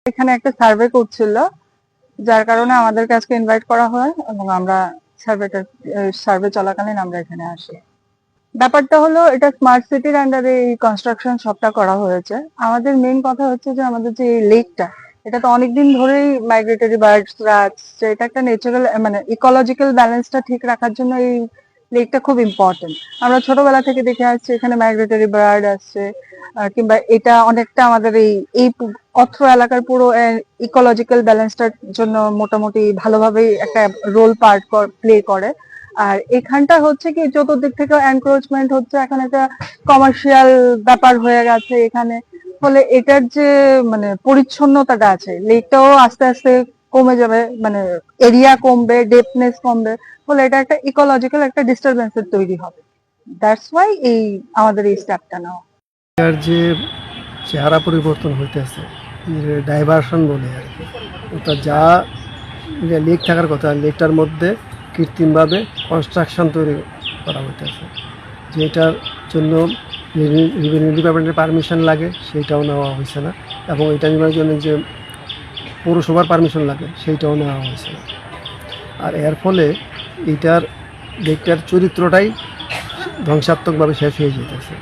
এখানে একটা সার্ভে করছিল, যার কারণে আমাদেরকে আজকে ইনভাইট করা হয় এবং আমরা সার্ভে চলাকালীন আমরা এখানে আসি। ব্যাপারটা হলো এটা স্মার্ট সিটির আন্ডারে এই কনস্ট্রাকশন সবটা করা হয়েছে। আমাদের মেইন কথা হচ্ছে যে আমাদের যে লেকটা, এটা তো অনেকদিন ধরেই মাইগ্রেটরি বার্ডসরা আসছে। এটা একটা ন্যাচারাল মানে ইকোলজিক্যাল ব্যালেন্সটা ঠিক রাখার জন্য এই লেকটা খুব ইম্পর্টেন্ট। আমরা ছোটবেলা থেকে দেখে আসছি এখানে মাইগ্রেটরি বার্ড আসছে, কিংবা এটা অনেকটা আমাদের এই অত্র এলাকার পুরো ইকোলজিক্যাল ব্যালেন্সটার জন্য মোটামুটি ভালোভাবেই একটা রোল প্লে করে। আর এখানটা হচ্ছে কি চতুর্দিক থেকে এনক্রোচমেন্ট হচ্ছে, এখন একটা কমার্শিয়াল ব্যাপার হয়ে গেছে এখানে। ফলে এটার যে মানে পরিচ্ছন্নতাটা আছে, লেকটাও আস্তে আস্তে কমে যাবে, মানে এরিয়া কমবে, ডেপনেস কমবে। ফলে এটা একটা ইকোলজিক্যাল একটা ডিস্টারবেন্সের তৈরি হবে। দ্যাটস ওয়াই আমাদের এই স্টেপটা নেওয়া। এর যে চেহারা পরিবর্তন হইতেছে, ডাইভারশন বলে আর কি, ওটা যা লেক থাকার কথা, লেকটার মধ্যে কৃত্রিমভাবে কনস্ট্রাকশন তৈরি করা হইতেছে, যেটার জন্য রেভিনিউ ডিপার্টমেন্টের পারমিশন লাগে সেইটাও নেওয়া হয়েছে না, এবং এটা নেওয়ার জন্য যে পৌরসভার পারমিশন লাগে সেইটাও নেওয়া হয়েছে না। আর এর ফলে এইটার লেকটার চরিত্রটাই ধ্বংসাত্মকভাবে শেষ হয়ে যেতেছে।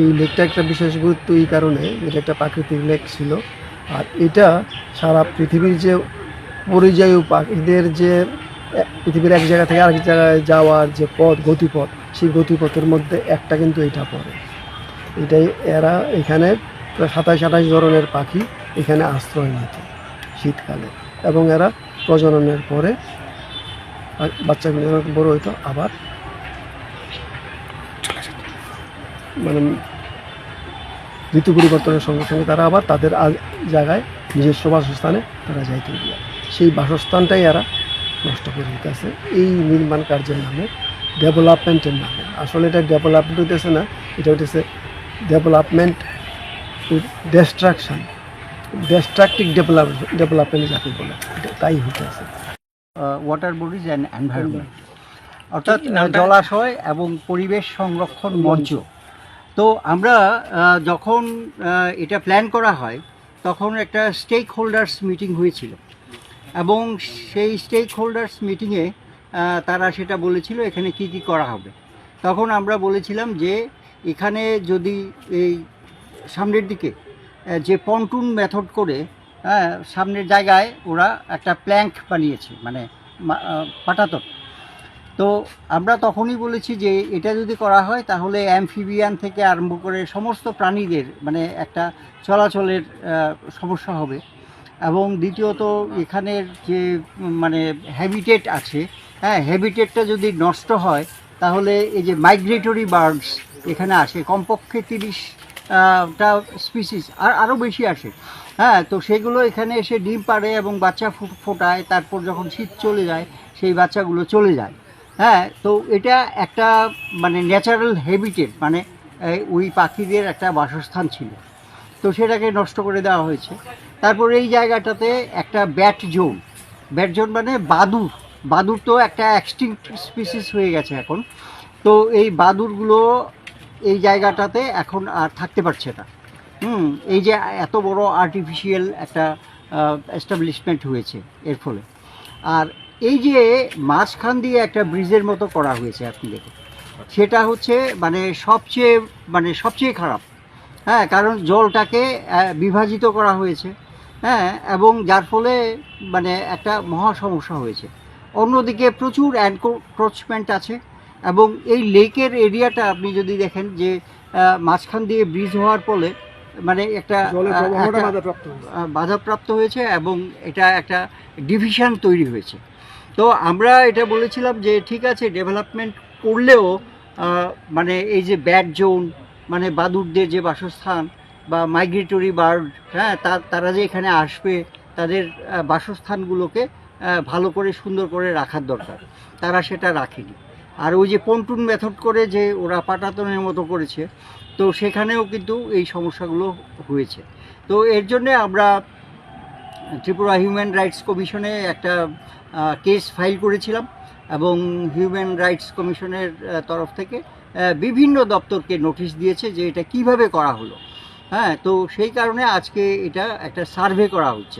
এই লেকটা একটা বিশেষ গুরুত্ব এই কারণে, এটা একটা প্রাকৃতিক লেক ছিল, আর এটা সারা পৃথিবীর যে পরিযায়ী পাখিদের যে পৃথিবীর এক জায়গা থেকে আরেক জায়গায় যাওয়ার যে গতিপথ, সেই গতিপথের মধ্যে একটা কিন্তু এটা পড়ে। এটাই এরা এখানে প্রায় 27-28 ধরনের পাখি এখানে আশ্রয় নিত শীতকালে, এবং এরা প্রজননের পরে বাচ্চাগুলো যখন বড় হইতো আবার মানে ঋতু পরিবর্তনের সঙ্গে সঙ্গে তারা আবার তাদের জায়গায় নিজস্ব বাসস্থানে তারা যাইতে গিয়া সেই বাসস্থানটাই এরা নষ্ট করে দিতেছে এই নির্মাণ কার্যের নামে, ডেভেলপমেন্টের নামে। আসলে এটা ডেভেলপমেন্ট হইতেছে না, এটা হইতেছে ডেভেলপমেন্ট ডিস্ট্রাকটিভ ডেভেলপমেন্ট যাকে বলে, তাই হইতেছে। ওয়াটার বডিজ অ্যান্ড এনভায়রনমেন্ট, অর্থাৎ জলাশয় এবং পরিবেশ সংরক্ষণ মঞ্চ। তো আমরা যখন এটা প্ল্যান করা হয় তখন একটা স্টেক হোল্ডার্স মিটিং হয়েছিল, এবং সেই স্টেক হোল্ডার্স মিটিংয়ে তারা সেটা বলেছিল এখানে কি কি করা হবে। তখন আমরা বলেছিলাম যে এখানে যদি এই সামনের দিকে যে পন্টুন মেথড করে সামনের জায়গায় ওরা একটা প্ল্যাঙ্ক বানিয়েছে, মানে পাটাতন। তো আমরা তখনই বলেছি যে এটা যদি করা হয় তাহলে অ্যামফিবিয়ান থেকে আরম্ভ করে সমস্ত প্রাণীদের মানে একটা চলাচলের সমস্যা হবে, এবং দ্বিতীয়ত এখানের যে মানে হ্যাবিটেট আছে, হ্যাবিটেটটা যদি নষ্ট হয় তাহলে এই যে মাইগ্রেটরি বার্ডস এখানে আসে কমপক্ষে 30টা স্পিসিস, আরও বেশি আসে। তো সেগুলো এখানে এসে ডিম পাড়ে এবং বাচ্চা ফোটায়, তারপর যখন শীত চলে যায় সেই বাচ্চাগুলো চলে যায়। তো এটা একটা মানে ন্যাচারাল হ্যাবিটেট, মানে ওই পাখিদের একটা বাসস্থান ছিল, তো সেটাকে নষ্ট করে দেওয়া হয়েছে। তারপর এই জায়গাটাতে একটা ব্যাট জোন মানে বাদুর তো একটা এক্সটিংক্ট স্পিসিস হয়ে গেছে এখন। তো এই বাদুরগুলো এই জায়গাটাতে এখন আর থাকতে পারছে না। এই যে এত বড় আর্টিফিশিয়াল একটা এস্টাবলিশমেন্ট হয়েছে এর ফলে। আর এই যে মাঝখান দিয়ে একটা ব্রিজের মতো করা হয়েছে আপনি দেখুন, সেটা হচ্ছে সবচেয়ে খারাপ। কারণ জলটাকে বিভাজিত করা হয়েছে, এবং যার ফলে মানে একটা মহা সমস্যা হয়েছে। অন্যদিকে প্রচুর এনক্রোচমেন্ট আছে, এবং এই লেকের এরিয়াটা আপনি যদি দেখেন যে মাঝখান দিয়ে ব্রিজ হওয়ার ফলে মানে একটা বাধাপ্রাপ্ত হয়েছে, এবং এটা একটা ডিভিশন তৈরি হয়েছে। তো আমরা এটা বলেছিলাম যে ঠিক আছে, ডেভেলপমেন্ট করলেও মানে এই যে ব্যাট জোন মানে বাদুড়দের যে বাসস্থান বা মাইগ্রেটরি বার্ড, তারা যে এখানে আসবে তাদের বাসস্থানগুলোকে ভালো করে সুন্দর করে রাখার দরকার, তারা সেটা রাখেনি। আর ওই যে পন্টুন মেথড করে যে ওরা পাটাতনের মতো করেছে, তো সেখানেও কিন্তু এই সমস্যাগুলো হয়েছে। তো এর জন্যে আমরা ত্রিপুরা হিউম্যান রাইটস কমিশনে একটা কেস ফাইল করেছিলাম, এবং হিউম্যান রাইটস কমিশনের তরফ থেকে বিভিন্ন দপ্তরকে নোটিশ দিয়েছে যে এটা কিভাবে করা হলো। হ্যাঁ, তো সেই কারণে আজকে এটা একটা সার্ভে করা হচ্ছে।